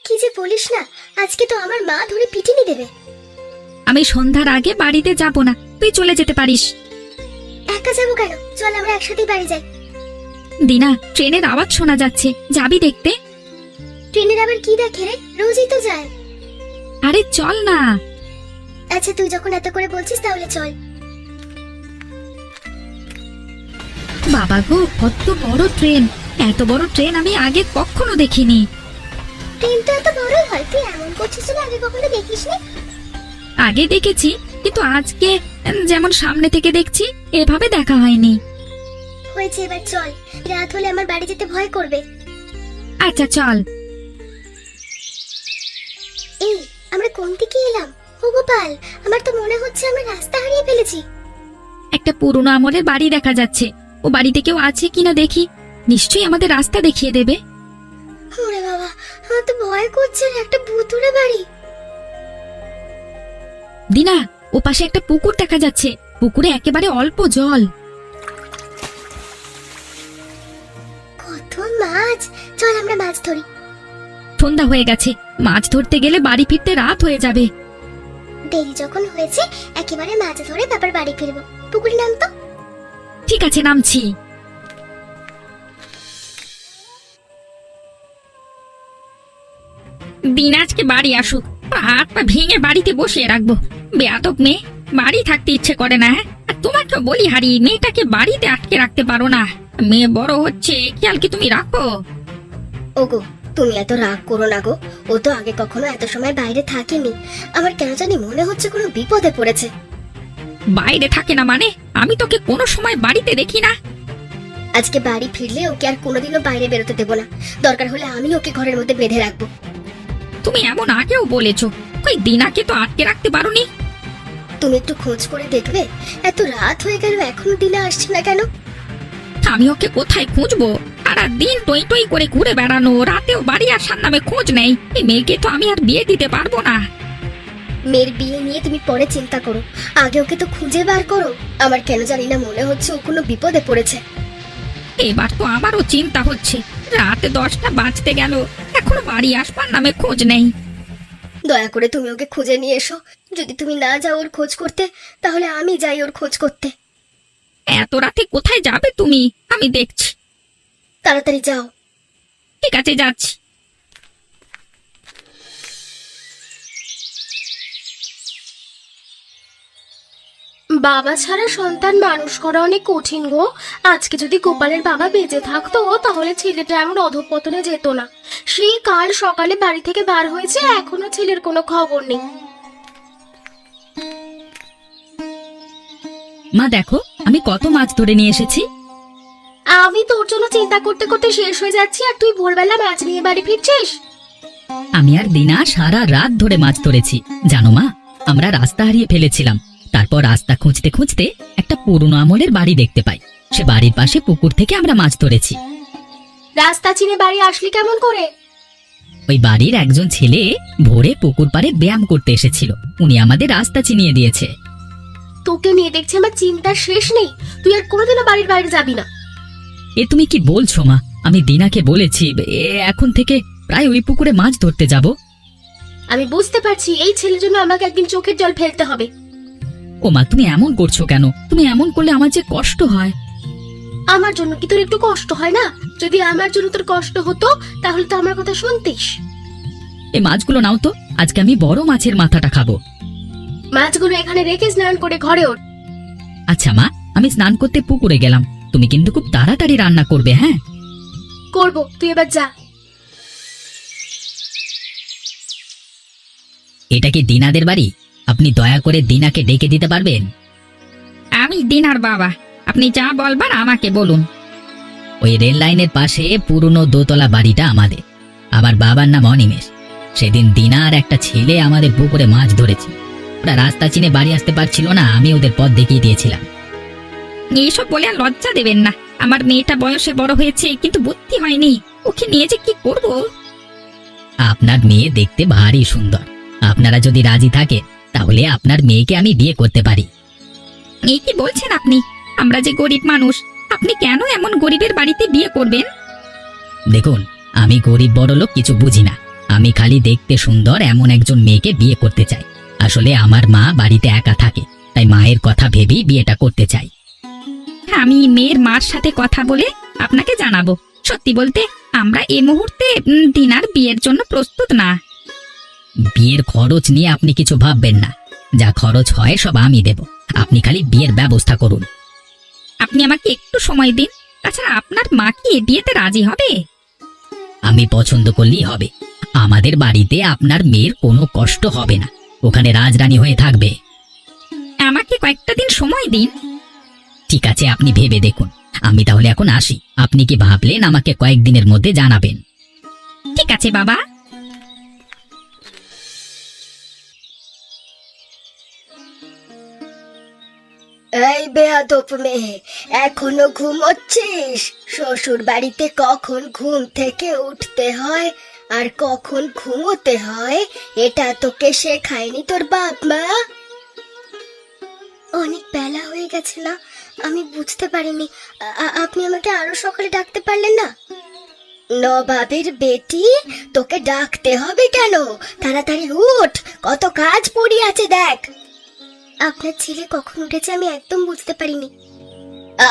কি যে বলিস না, আজকে তো আমার মা ধরে পিটিনি দেবে। আমি সন্ধ্যার আগে বাড়িতে যাব না, তুই চলে যেতে পারিস। একা যাবো কেন? চল আমরা একসাথেই বাড়ি যাই। দিনা, ট্রেনের আওয়াজ শোনা যাচ্ছে, যাবি দেখতে? ট্রেনের আবার কি দেখে রে? রোজই তো যায়। আরে চল না। আচ্ছা তুই যখন এত করে বলছিস তাহলে চল। বাবা গো, কত বড় ট্রেন! এত বড় ট্রেন আমি আগে কখনো দেখিনি। ট্রেন তো এত বড় হয়, তুই এমন করছিস না আগে কখনো দেখিসনি? আগে দেখেছি, কিন্তু আজকে যেমন সামনে থেকে দেখছি এভাবে দেখা হয়নি। হয়েছে, এবার চল। রাত হলে আমার বাড়ি যেতে ভয় করবে। আচ্ছা চল। এই আমরা কোন দিকে এলাম? ও গোপাল, আমার তো মনে হচ্ছে আমরা রাস্তা হারিয়ে ফেলেছি। একটা পুরনো আমলের বাড়ি দেখা যাচ্ছে, ও বাড়িতে কেউ আছে কিনা দেখি। নিশ্চয়ই আমাদের রাস্তা দেখিয়ে দেবে। ওরে বাবা, আমার তো ভয় করছে, একটা ভুতুড়ে বাড়ি। দিনা, ও পাশে একটা পুকুর দেখা যাচ্ছে, পুকুরে একেবারে অল্প জল। কত মাছ! চল আমরা মাছ ধরি। সন্ধ্যা হয়ে গেছে, মাছ ধরতে গেলে বাড়ি ফিরতে রাত হয়ে যাবে। দেরি যখন হয়েছে একেবারে মাছ ধরে তারপর বাড়ি ফিরবো। পুকুরে নাম তো। ঠিক আছে, নামছি। দিন আজকে বাড়ি আসুক, হাত পা ভেঙে বাড়িতে বসিয়ে রাখবো। বেয়াদব মেয়ে, বাড়ি থাকতে ইচ্ছে করে না। আর তোমাকে বলি হারি, মেয়েটাকে বাড়িতে আটকে রাখতে পারো না। মেয়ে বড় হচ্ছে, খেয়াল কি তুমি রাখো? ওগো, তুমি এত রাগ করো না গো। ও তো আগে কখনো এত সময় বাইরে থাকেনি। আমার কেন জানি মনে হচ্ছে কোনো বিপদে পড়েছে। বাইরে থাকে না মানে? আমি তোকে কোনো সময় বাড়িতে দেখি না। আজকে বাড়ি ফিরলে ওকে আর কোনোদিনও বাইরে বেরোতে দেবো না। দরকার হলে আমি ওকে ঘরের মধ্যে বেঁধে রাখবো। তুমি এমন আগেও বলেছো, কই দিনাকে তো আটকে রাখতে পারোনি। তুমি একটু খোঁজ করে দেখবে, এত রাত হয়ে গেল এখনো দিনা আসছে না কেন? আমি ওকে কোথায় খুঁজবো? সারা দিন টই টই করে ঘুরে বেড়ানো, রাতেও বাড়ি আসার নামে খোঁজ নেই। এই মেয়েকে তো আমি আর বিয়ে দিতে পারবো না। মেয়ের বিয়ে নিয়ে তুমি পরে চিন্তা করো, আগে ওকে তো খুঁজে বার করো। আমার কেন জানি না মনে হচ্ছে ও কোনো বিপদে পড়েছে। এবার তো আমারও চিন্তা হচ্ছে, রাত 10টা বাজতে গেল, এখনো বাড়ি আসবার নামে খোঁজ নেই। দয়া করে তুমি ওকে খুঁজে নিয়ে এসো। যদি তুমি না যাও ওর খোঁজ করতে, তাহলে আমি যাই ওর খোঁজ করতে। এত রাতে কোথায় যাবে তুমি? আমি দেখছি। তাড়াতাড়ি যাও। ঠিক আছে, যাচ্ছি। বাবা ছাড়া সন্তান মানুষ করা অনেক কঠিন গো। আজকে যদি গোপালের বাবা বেঁচে থাকতো তাহলে ছেলেটা এমন অধঃপতনে যেত না। সেই কাল সকালে বাড়ি থেকে বার হয়েছে, এখনো ছেলের কোনো খবর নেই। মা দেখো, আমি কত মাছ ধরে নিয়ে এসেছি। আমি তোর জন্য চিন্তা করতে করতে শেষ হয়ে যাচ্ছি, আর তুই ভোরবেলা মাছ নিয়ে বাড়ি ফিরছিস। আমি আর দিনা সারা রাত ধরে মাছ ধরেছি। জানো মা, আমরা রাস্তা হারিয়ে ফেলেছিলাম। তারপর রাস্তা খুঁজতে খুঁজতে একটা পুরনো আমলের বাড়ি দেখতে পাই। সে বাড়ির পাশে পুকুর থেকে আমরা মাছ ধরেছি। রাস্তা চিনে বাড়ি আসলি কেমন করে? ওই বাড়ির একজন ছেলে ভোরে পুকুর পাড়ে ব্যায়াম করতে এসেছিল, উনি আমাদের রাস্তা চিনিয়ে দিয়েছে। তোকে নিয়ে দেখছি আমার চিন্তার শেষ নেই। তুই আর কোনোদিনও বাড়ির বাইরে যাবি না। এ তুমি কি বলছো মা? আমি দিনাকে বলেছি এখন থেকে প্রায় ওই পুকুরে মাছ ধরতে যাব। আমি বুঝতে পারছি এই ছেলের জন্য আমাকে একদিন চোখের জল ফেলতে হবে। ও মা, তুমি এমন করছো কেন? তুমি এমন করলে আমার যে কষ্ট হয়। আমার জন্য কি তোর একটু কষ্ট হয় না? যদি আমার জন্য তোর কষ্ট হতো তাহলে তো আমার কথা শুনতিস। এই মাছগুলো নাও তো, আজকে আমি বড় মাছের মাথাটা খাবো। মাছগুলো এখানে রেখে স্নান করে ঘরে ওঠ। আচ্ছা মা, আমি স্নান করতে পুকুরে গেলাম, তুমি কিন্তু খুব তাড়াতাড়ি রান্না করবে। হ্যাঁ করবো, তুই এবার যা। এটা কি দিনাদের বাড়ি? আপনি দয়া করে দিনাকে ডেকে দিতে পারবেন? আমি দিনার বাবা, আপনি যা বলবার আমাকে বলুন। ওই রেল লাইনের পাশে পুরনো দোতলা বাড়িটা আমাদের। আমার বাবার নাম অনিমেষ। সেদিন দিনা আর একটা ছেলে আমাদের পুকুরে মাছ ধরেছে। ওরা রাস্তা চিনে বাড়ি আসতে পারছিল না, আমি ওদের পথ দেখিয়ে দিয়েছিলাম। এইসব বলে আর লজ্জা দেবেন না। আমার মেয়েটা বয়সে বড় হয়েছে, কিন্তু বুদ্ধি হয়নি। ওকে নিয়ে যে কি করব? আপনার মেয়ে দেখতে ভারী সুন্দর। আপনারা যদি রাজি থাকে তাহলে আপনার মেয়েকে আমি বিয়ে করতে পারি। এই কি বলছেন আপনি? আমরা যে গরিব মানুষ, আপনি কেন এমন গরিবের বাড়িতে বিয়ে করবেন? দেখুন, আমি গরিব বড় লোক কিছু বুঝি না। আমি খালি দেখতে সুন্দর এমন একজন মেয়েকে বিয়ে করতে চাই। আসলে আমার মা বাড়িতে একা থাকে, তাই মায়ের কথা ভেবেই বিয়েটা করতে চাই। আমি মেয়ের মার সাথে কথা বলে আপনাকে জানাবো। সত্যি বলতে আমরা এই মুহূর্তে দিনার বিয়ের জন্য প্রস্তুত না। বিয়ের খরচ নিয়ে আপনি কিছু ভাববেন না, যা খরচ হয় সব আমি দেব। আপনি খালি বিয়ের ব্যবস্থা করুন। আপনি আমাকে একটু সময় দিন, তাছাড়া আপনার মা কি এ বিয়েতে রাজি হবে? আমি পছন্দ করলেই হবে। আমাদের বাড়িতে আপনার মেয়ের কোনো কষ্ট হবে না, ওখানে রাজরানী হয়ে থাকবে। আমাকে কয়েকটা দিন সময় দিন। ঠিক আছে, আপনি ভেবে দেখুন। আমি তাহলে এখন আসি। আপনি কি ভাবলেন আমাকে কয়েকদিনের মধ্যে জানাবেন? ঠিক আছে বাবা। এই বেয়াদব মেয়ে, এখনো ঘুমোচ্ছিস? শ্বশুর বাড়িতে কখন ঘুম থেকে উঠতে হয় আর কখন ঘুমোতে হয় এটা তোকে শেখায়নি তোর বাপ মা? অনেক বেলা হয়ে গেছে না, আমি বুঝতে পারিনি। আপনি আমাকে আরো সকালে ডাকতে পারলেন না? নবাবের বেটি, তোকে ডাকতে হবে কেন? তাড়াতাড়ি উঠ, কত কাজ পড়ে আছে দেখ। আপনার ছেলে কখন উঠেছে আমি একদম বুঝতে পারিনি।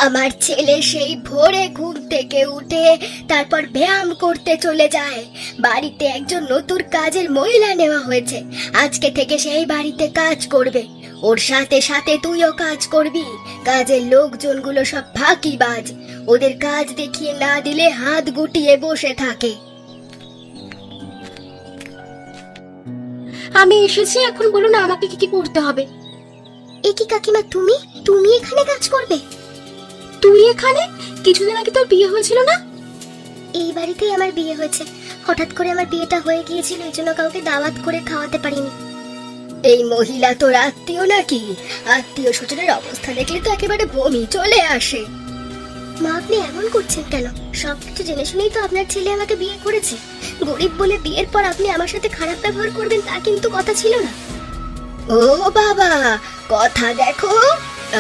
আমার ছেলে সেই ভোরে ঘুম থেকে উঠে তারপর ব্যায়াম করতে চলে যায়। বাড়িতে একজন নতুন কাজের মহিলা নেওয়া হয়েছে, আজকে থেকে সেই বাড়িতে কাজ করবে। ওর সাথে সাথে তুইও কাজ করবি। কাজের লোকজনগুলো সব ফাঁকিবাজ, ওদের কাজ দেখিয়ে না দিলে হাত গুটিয়ে বসে থাকে। আমি এসেছি, এখন বলুন আমাকে কি কি করতে হবে। এ কি কাকিমা, তুমি তুমি এখানে কাজ করবে? তুই এখানে? কিছুদিন আগে তোর বিয়ে হয়েছিল না? এই বাড়িতেই আমার বিয়ে হয়েছে। হঠাৎ করে আমার বিয়েটা হয়ে গিয়েছিল, এই জন্য কাউকে দাওয়াত করে খাওয়াতে পারিনি। এই মহিলা তোর আত্মীয় নাকি? আত্মীয় স্বজনের অবস্থা দেখলে তো একেবারে বমি চলে আসে। মা, আপনি এমন করছেন কেন? সবকিছু জেনে শুনেই তো আপনার ছেলে আমাকে বিয়ে করেছে। গরিব বলে বিয়ের পর আপনি আমার সাথে খারাপ ব্যবহার করবেন তা কিন্তু কথা ছিল না। ও বাবা, কথা দেখো।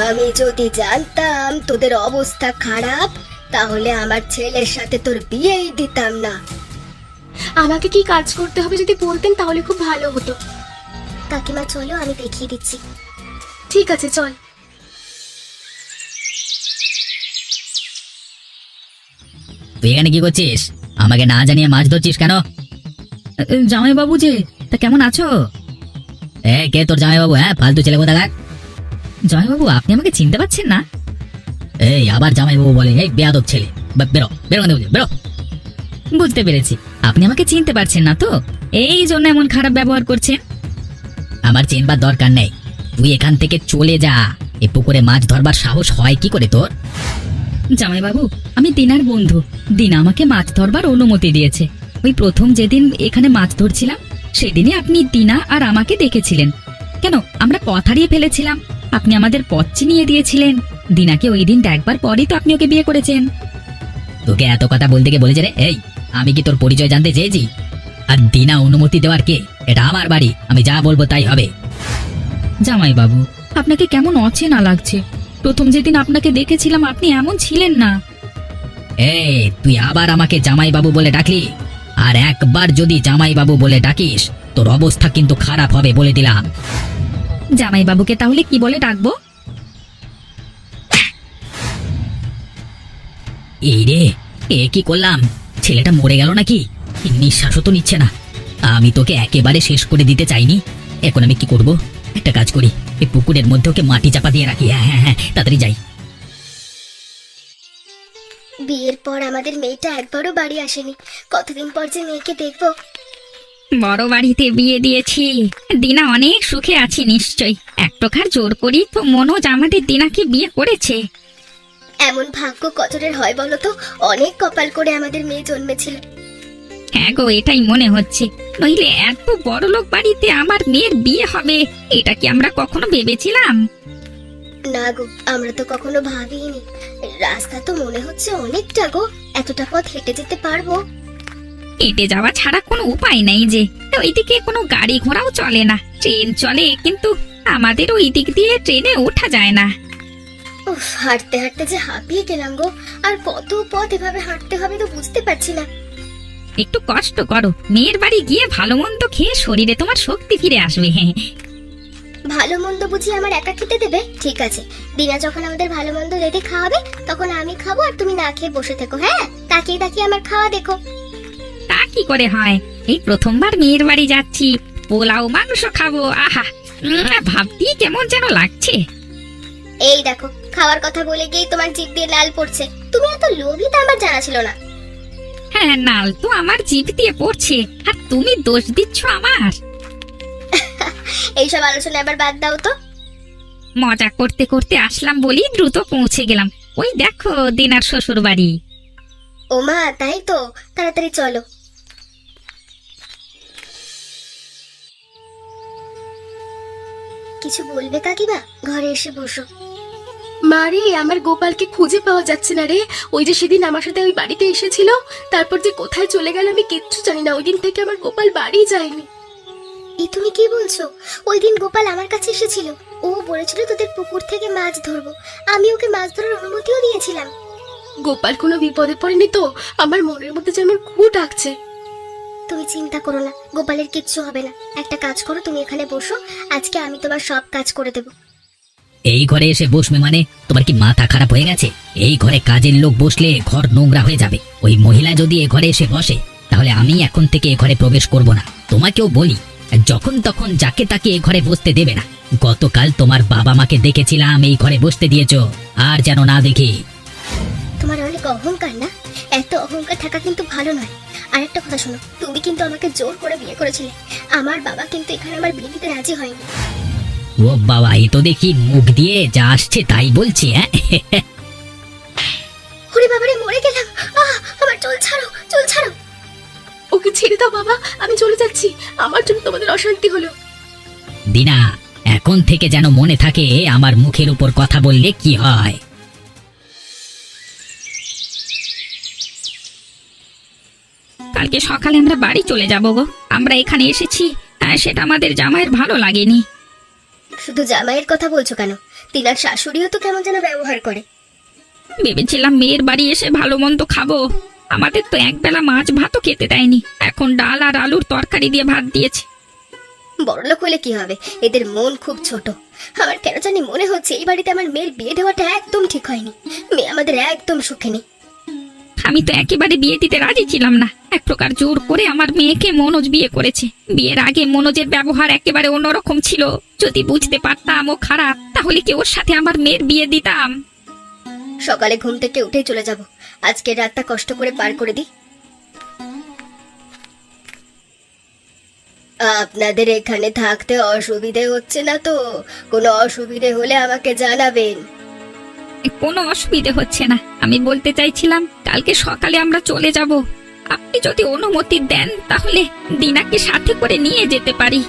আমি যদি জানতাম তোদের অবস্থা খারাপ তাহলে আমার ছেলের সাথে তোর বিয়েই দিতাম না। আমাকে কি কাজ করতে হবে যদি বলতেন তাহলে খুব ভালো হতো। কাকিমা চলো, আমি দেখিয়ে দিচ্ছি। ঠিক আছে, চল। তুই এখানে কি করছিস? আমাকে না জানিয়ে মাছ ধরছিস কেন? জামাই বাবু যে, তা কেমন আছো? কে তোর জামাই বাবু? হ্যাঁ, ফালতু ছেলে কোথাকার। জামাই বাবু, আপনি আমাকে চিনতে পারছেন না? এই আবার জামাই বাবু বলে? এই বেয়াদব ছেলে, বেরো বেরো, বেরো। বুঝতে পেরেছি, আপনি আমাকে চিনতে পারছেন না তো, এই জন্য এমন খারাপ ব্যবহার করছেন। আমার চিনবার দরকার নেই, তুই এখান থেকে চলে যা। এই পুকুরে মাছ ধরবার সাহস হয় কি করে তোর? জামাই বাবু, আমি দিনার বন্ধু। দিনা আমাকে মাছ ধরবার অনুমতি দিয়েছে। ওই প্রথম যেদিন এখানে মাছ ধরছিলাম সেদিনই আপনি দিনা আর আমাকে দেখেছিলেন। কেন, আমরা পথ হারিয়ে ফেলেছিলাম, আপনি আমাদের পথ চিনিয়ে দিয়েছিলেন। দিনাকে ওই দিন দেখবার পরই তো আপনি ওকে বিয়ে করেছেন। তোকে এত কথা বলতে কে বলেছে রে? এই, আমি কি তোর পরিচয় জানতে চেয়েছি? আর দিনা অনুমতি দেওয়ার কে? এটা আমার বাড়ি, আমি যা বলবো তাই হবে। জামাই বাবু, আপনাকে কেমন অচেনা লাগছে। প্রথম যেদিন আপনাকে দেখেছিলাম আপনি এমন ছিলেন না। এই, তুই আবার আমাকে জামাই বাবু বলে ডাকলি? আর একবার যদি জামাই বাবু বলে ডাকিস তোর অবস্থা কিন্তু খারাপ হবে বলে দিলাম। জামাই বাবুকে তাহলে কি বলে ডাকবো? এই রে, এ কি করলাম? ছেলেটা মরে গেল নাকি? নিঃশ্বাসও তো নিচ্ছে না। আমি তোকে একেবারে শেষ করে দিতে চাইনি। এখন আমি কি করব? একটা কাজ করি, এই পুকুরের মধ্যে ওকে মাটি চাপা দিয়ে রাখি। হ্যাঁ, তাড়াতাড়ি যাই। বিয়ের পর আমাদের মেয়েটা একবারও বাড়ি আসেনি। কতদিন পর যে মেয়েকে দেখবো। বড় বাড়িতে বিয়ে দিয়েছি, দিনা অনেক সুখে আছে নিশ্চয়ই। এক প্রকার জোর করি তো মনোজ আমাদের দিনাকে বিয়ে করেছে। এমন ভাগ্য কজনের হয় বলো তো? অনেক কপাল করে আমাদের মেয়ে জন্মেছিল। হ্যাঁ গো, এটাই মনে হচ্ছে। নইলে এত বড় লোক বাড়িতে আমার মেয়ের বিয়ে হবে, এটা কি আমরা কখনো ভেবেছিলাম? না গো, আমরা তো কখনো ভাবিনি। রাস্তা তো মনে হচ্ছে অনেকটা গো, এতটা পথ হেঁটে যেতে পারবো? হেঁটে যাওয়া ছাড়া কোনো উপায় নেই যে। ওইদিকে কোনো গাড়ি ঘোড়াও চলে না, ট্রেন চলে, কিন্তু আমাদের ওই দিক দিয়ে ট্রেনে ওঠা যায় না। উফ, হাঁটতে হাঁটতে যে হাঁপিয়ে গেলাম গো। আর কত পথ এভাবে হাঁটতে হবে তো বুঝতে পারছি না। একটু কষ্ট করো, মেয়ের বাড়ি গিয়ে ভালো মন্দ খেয়ে শরীরে তোমার শক্তি ফিরে আসবে। হ্যাঁ, ভালো মন্দ বুঝি আমার একা খেতে দেবে? ঠিক আছে, দিনা যখন আমাদের ভালো মন্দ রেঁধে খাওয়াবে তখন আমি খাবো আর তুমি না খেয়ে বসে থেকো। হ্যাঁ, তাকিয়ে তাকিয়ে আমার খাওয়া দেখো। তা কি করে হয়? এই প্রথমবার মেয়ের বাড়ি যাচ্ছি, পোলাও মাংস খাবো। আহা, ভাবতেই কেমন যেন লাগছে। এই দেখো, খাওয়ার কথা বলে গিয়ে তোমার জিভ দিয়ে লাল পড়ছে। তুমি এত লোভী তা আমার জানা ছিল না। হ্যাঁ, নাল তো আমার জিভ দিয়ে পড়ছে, আর তুমি দোষ দিচ্ছ আমার। এইসব আলোচনা এবার বাদ দাও তো। মজা করতে করতে আসলাম বলি দ্রুত পৌঁছে গেলাম। ওই দেখো দিনার শ্বশুর বাড়ি। ও মা, তাই তো, তাড়াতাড়ি চলো। কিছু বলবে কাকিমা? ঘরে এসে বসো। মারে, আমার গোপালকে খুঁজে পাওয়া যাচ্ছে না রে। ওই যে সেদিন আমার সাথে ওই বাড়িতে এসেছিল, তারপর যে কোথায় চলে গেল আমি কিচ্ছু জানি না। ওই দিন থেকে আমার গোপাল বাড়ি যায়নি। এই তুমি কি বলছো? ওই দিন গোপাল আমার কাছে এসেছিল। ও বলেছিল তোদের পুকুর থেকে মাছ ধরবো। আমি ওকে মাছ ধরার অনুমতিও দিয়েছিলাম। গোপাল কোনো বিপদে পড়েনি তো? আমার মনের মধ্যে যেন খুব ডাকছে। তুমি চিন্তা করো না, গোপালের কিচ্ছু হবে না। একটা কাজ করো, তুমি এখানে বসো, আজকে আমি তোমার সব কাজ করে দেবো। এই ঘরে এসে বসবে মানে তোমার কি মাথা খারাপ হয়ে গেছে? এই ঘরে কাজের লোক বসলে ঘর নোংরা হয়ে যাবে। ওই মহিলা যদি এ ঘরে এসে বসে তাহলে আমি এখন থেকে এ ঘরে প্রবেশ করব না। তোমাকেও বলি, যখন তখন যাকে তাকে এ ঘরে বসতে দেবে না। গতকাল তোমার বাবা মাকে দেখেছিলাম এই ঘরে বসতে দিয়েছো, আর যেন না দেখি। তোমার অনেক অহংকার না? এত অহংকার থাকা কিন্তু ভালো নয়। আর একটা কথা শোনো, তুমি কিন্তু আমাকে জোর করে বিয়ে করেছিলে। আমার বাবা কিন্তু এখানে আমার বিয়ে দিতে রাজি হয়নি। ও বাবা, এ তো দেখি মুখ দিয়ে যা আসছে তাই বলছি। হ্যাঁ, ওরে বাবারে, মরে গেলাম। আমার চুল ছাড়ো, চুল ছাড়ো। ওকে ছেড়ে দাও বাবা, আমি চলে যাচ্ছি। আমার জন্য তোমাদের অশান্তি হলো। দিনা, এখন থেকে যেন মনে থাকে আমার মুখের উপর কথা বললে কি হয়। কালকে সকালে আমরা বাড়ি চলে যাব গো। আমরা এখানে এসেছি, সেটা আমাদের জামাইয়ের ভালো লাগেনি। শুধু জামাইয়ের কথা বলছো কেন? তিনার শাশুড়িও তো কেমন যেন ব্যবহার করে। ভেবেছিলাম মেয়ের বাড়ি এসে ভালো মন্দ খাবো। আমাদের তো একবেলা মাছ ভাতও খেতে দেয়নি, এখন ডাল আর আলুর তরকারি দিয়ে ভাত দিয়েছে। বড়লোক হলে কি হবে, এদের মন খুব ছোট। আমার কেন জানি মনে হচ্ছে এই বাড়িতে আমার মেয়ের বিয়ে দেওয়াটা একদম ঠিক হয়নি। মেয়ে আমাদের একদম সুখে নেই। আমি তো একেবারে বিয়ে দিতে রাজি ছিলাম না। এক প্রকার জোর করে আমার মেয়েকে মনোজ বিয়ে করেছে। বিয়ের আগে মনোজের ব্যবহার একেবারে অন্যরকম ছিল। যদি বুঝতে পারতাম ও খারাপ, তাহলে কি ওর সাথে আমার মেয়ের বিয়ে দিতাম? সকালে ঘুম থেকে উঠেই চলে যাব। আজকে রাতটা কষ্ট করে পার করে দিই। আপনাদের এখানে থাকতে অসুবিধে হচ্ছে না তো? কোনো অসুবিধে হলে আমাকে জানাবেন। কোনো অসুবিধে হচ্ছে না। আমি বলতে চাইছিলাম কালকে সকালে আমরা চলে যাব। আপনি যদি অনুমতি দেন তাহলে দিনাকে সাথে করে নিয়ে যেতে পারি।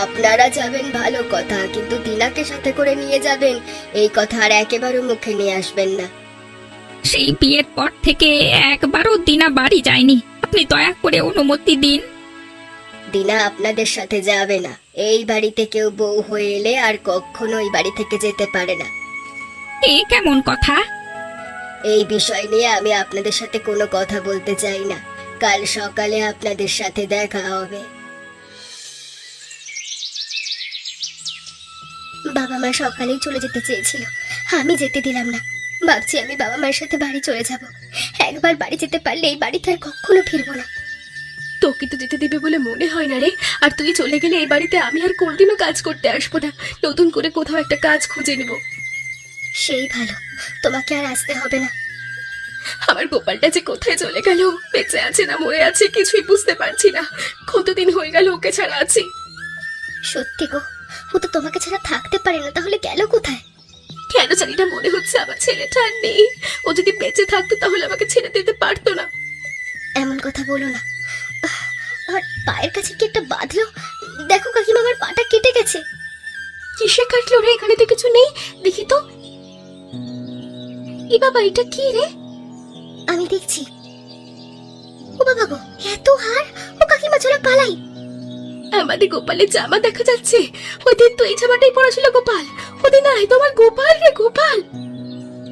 আপনারা যাবেন ভালো কথা, কিন্তু দিনাকে সাথে করে নিয়ে যাবেন এই কথা আর একেবারে মুখে নিয়ে আসবেন না। সেই বিয়ের পর থেকে একবারও দিনা বাড়ি যায়নি। আপনি দয়া করে অনুমতি দিন। দিনা আপনাদের সাথে যাবে না। এই বাড়িতে কেউ বউ হয়ে এলে আর কখনো এই বাড়ি থেকে যেতে পারে না। এ কেমন কথা? এই বিষয় নিয়ে আমি আপনাদের সাথে কোনো কথা বলতে চাই না। কাল সকালে আপনাদের সাথে দেখা হবে। বাবা মা সকালেই চলে যেতে চেয়েছিল, আমি যেতে দিলাম না। ভাবছি আমি বাবা মায়ের সাথে বাড়ি চলে যাব। একবার বাড়ি যেতে পারলে এই বাড়িতে আর কখনো ফিরবো না। তোকে তো যেতে দেবে বলে মনে হয় না রে। আর তুই চলে গেলে এই বাড়িতে আমি আর কোনদিনও কাজ করতে আসবো না। নতুন করে কোথাও একটা কাজ খুঁজে নেব। সেই ভালো, তোমাকে আর আসতে হবে না। আমার গোপালটা যে কোথায় চলে গেল, বেঁচে আছে না মরে আছে কিছুই বুঝতে পারছি না। কতদিন হয়ে গেল ওকে ছাড়া আছি। সত্যি গো, ও তো তোমাকে ছাড়া থাকতে পারে না। তাহলে গেল কোথায়? কেন জানি না মনে হচ্ছে আমার ছেলেটা আর নেই। ও যদি বেঁচে থাকতো তাহলে আমাকে ছেড়ে দিতে পারতো না। এমন কথা বলো না। আমার পায়ের কাছে কি একটা বাঁধলো। দেখো কাকিমা, আমার পাটা কেটে গেছে। কিসে কাটলো রে? এখানে তো কিছু নেই, দেখি তো। এ বাবা, এটা কি রে? আমি দেখছি। ও বাবা গো, এত হার! ও কাকিমা, চলো পালাই। আমাদের গোপালের জামা দেখা যাচ্ছে। ওই দিন তো এই জামাটাই পরা ছিল গোপাল। ওদিন আয়, তোমার গোপাল রে, গোপাল।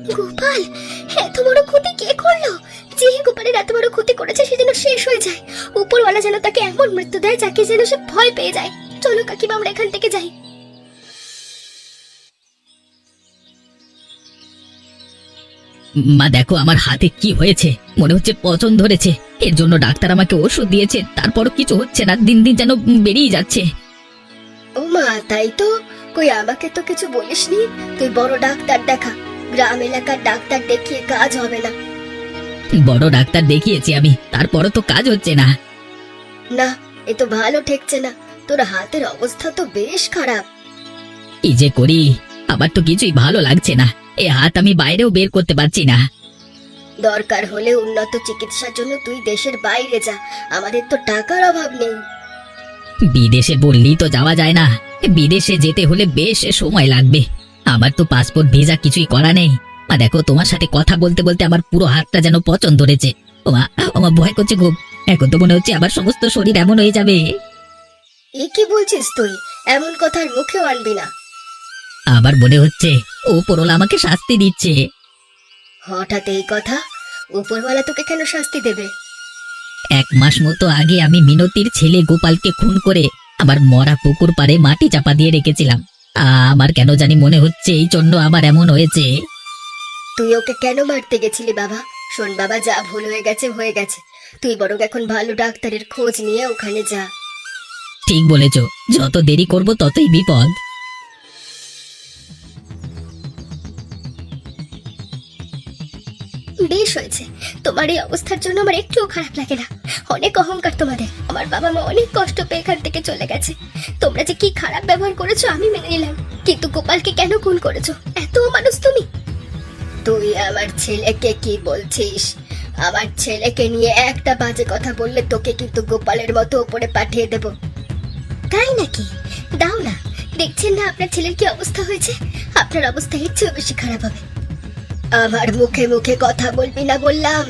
গোপাল, এত বড় ক্ষতি কে করলো? যে গোপালের এত বড় ক্ষতি করেছে সে যেন শেষ হয়ে যায়। উপরওয়ালা যেন তাকে এমন মৃত্যু দেয় যাকে যেন সে ভয় পেয়ে যায়। চলো কাকিমা, আমরা এখান থেকে যাই। মা দেখো আমার হাতে কি হয়েছে, মনে হচ্ছে পচন ধরেছে। এর জন্য ডাক্তার আমাকে ওষুধ দিয়েছে, তারপরও কিছু হচ্ছে না, দিন দিন যেন বেরিয়ে যাচ্ছে। ও মা, তাই তো। কই আমাকে তো কিছু বলিসনি। তুই বড় ডাক্তার দেখা, গ্রাম এলাকার ডাক্তার দেখিয়ে কাজ হবে না। বড় ডাক্তার দেখিয়েছি আমি, তারপরও তো কাজ হচ্ছে না। না, এ তো ভালো ঠেকছে না। তোর হাতের অবস্থা তো বেশ খারাপ। কি যে করি, আমার তো কিছুই ভালো লাগছে না। এই হাত আমি বাইরেও বের করতে পারছি না। দরকার হলে উন্নত চিকিৎসার জন্য তুই দেশের বাইরে যা, আমাদের তো টাকার অভাব নেই। বিদেশে বললেই তো যাওয়া যায় না, বিদেশে যেতে হলে বেশ সময় লাগবে। আমার তো পাসপোর্ট ভিসা কিছুই করা নেই। মা দেখো, তোমার সাথে কথা বলতে বলতে আমার পুরো হাতটা যেন পচন ধরেছে। আমার ভয় করছে খুব। এখন তো মনে হচ্ছে আমার সমস্ত শরীর এমন হয়ে যাবে। এ কি বলছিস তুই? এমন কথার মুখেও আনবি না। আবার মনে হচ্ছে ওপরওয়ালা আমাকে শাস্তি দিচ্ছে। হঠাৎ এই কথা? উপরওয়ালা তোকে কেন শাস্তি দেবে? 1 মাস মতো আগে আমি মিনতির ছেলে গোপালকে খুন করে আমার মরা পুকুর পাড়ে মাটি চাপা দিয়ে রেখেছিলাম। আমার কেন জানি মনে হচ্ছে এই জন্য আমার এমন হয়েছে। তুই ওকে কেন মারতে গেছিলি বাবা? শোন বাবা, যা ভুল হয়ে গেছে হয়ে গেছে। তুই বরং এখন ভালো ডাক্তারের খোঁজ নিয়ে ওখানে যা। ঠিক বলেছ, যত দেরি করব ততই বিপদ। বেশ হয়েছে, তোমার এই অবস্থার জন্য আমার একটুও খারাপ লাগে না। অনেক অহংকার তোমাদের। আমার বাবা মা অনেক কষ্ট পেয়ে এখান থেকে চলে গেছে। তোমরা যে কি খারাপ ব্যবহার করেছো আমি মেনে নিলাম, কিন্তু গোপালকে কেন খুন করেছো? এত মানুষ তুমি। তুই আমার ছেলেকে কি বলছিস? আমার ছেলেকে নিয়ে একটা বাজে কথা বললে তোকে কিন্তু গোপালের মতো উপরে পাঠিয়ে দেব। তাই নাকি? দাও না, দেখছেন না আপনার ছেলের কি অবস্থা হয়েছে? আপনার অবস্থা এর চেয়েও বেশি খারাপ হবে। আমার মুখে মুখে কথা বলবি না বললাম।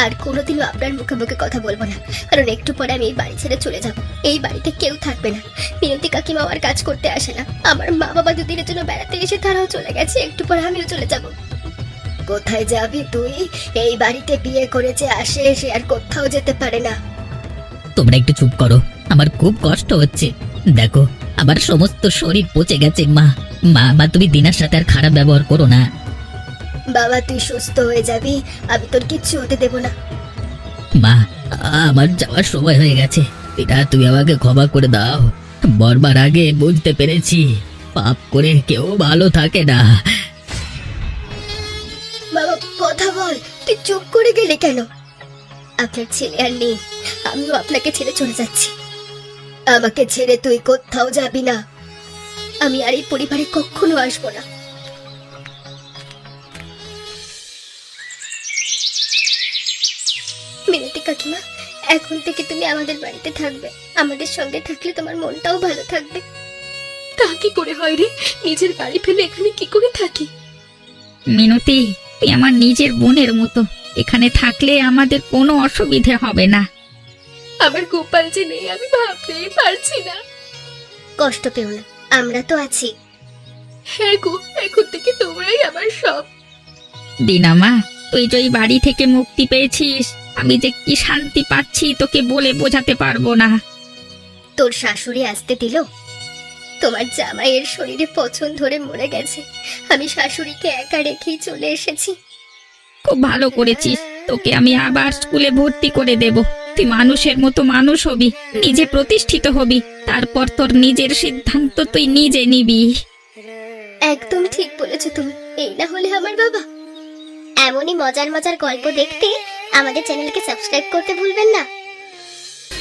আর কোনোদিনও আপনার মুখে মুখে কথা বলবো না, কারণ একটু পরে আমি এই বাড়ি ছেড়ে চলে যাব। এই বাড়িতে কেউ থাকবে না। মিনতি কাকিমা আমার কাজ করতে আসে না। আমার মা বাবা দুদিনের জন্য বেড়াতে এসে তারাও চলে গেছে, একটু পরে আমিও চলে যাব। কোথায় যাবি তুই? এই বাড়িতে বিয়ে করেছে আসে, সে আর কোথাও যেতে পারে না। তোমরা একটু চুপ করো, আমার খুব কষ্ট হচ্ছে। দেখো আমার সমস্ত শরীর পচে গেছে। মা তুমি দিনার সাথে আর খারাপ ব্যবহার করো না। বাবা, তুই সুস্থ হয়ে যাবি, আমি তোর কিচ্ছু হতে দেব না। মা, আমার যাওয়ার সময় হয়ে গেছে। দিনা, তুমি আমাকে ক্ষমা করে দাও। মরবার আগে বুঝতে পেরেছি পাপ করে কেউ ভালো থাকে না। বাবা কথা বল, তুই চুপ করে গেলে কেন? আপনার ছেলে আর নেই, আমিও আপনাকে ছেড়ে চলে যাচ্ছি। আমাকে ছেড়ে তুই কোথাও যাবি না। আমি আর এই পরিবারে কখনো আসবো না। মিনতি কাকিমা, এখন থেকে তুমি আমাদের বাড়িতে থাকবে। আমাদের সঙ্গে থাকলে তোমার মনটাও ভালো থাকবে। তা কি করে হয় রে? নিজের বাড়ি ফেলে এখানে কি করে থাকি? মিনতি, তুই আমার নিজের বোনের মতো। এখানে থাকলে আমাদের কোনো অসুবিধে হবে না। আমার গোপাল যে নেই আমি ভাবতেই পারছি না। কষ্ট পেও না, আমরা তো আছি। হ্যাঁ গো, এখন থেকে তোমরাই আমার সব। দিনামা, তুই যে ওই বাড়ি থেকে মুক্তি পেয়েছিস, আমি যে কি শান্তি পাচ্ছি তোকে বলে বোঝাতে পারবো না। তোর শাশুড়ি আসতে দিল? তোমার জামাইয়ের শরীরে পছন ধরে মরে গেছে, আমি শাশুড়িকে একা রেখেই চলে এসেছি। খুব ভালো করেছিস, তোকে আমি আবার স্কুলে ভর্তি করে দেব। তুই মানুষের মতো মানুষ হবি, নিজে প্রতিষ্ঠিত হবি, তারপর তোর নিজের সিদ্ধান্ত তুই নিজে নিবি। একদম ঠিক বলেছো তুমি। এই না হলে আমার বাবা। এমনই মজার মজার গল্প দেখতে আমাদের চ্যানেলকে সাবস্ক্রাইব করতে ভুলবেন না।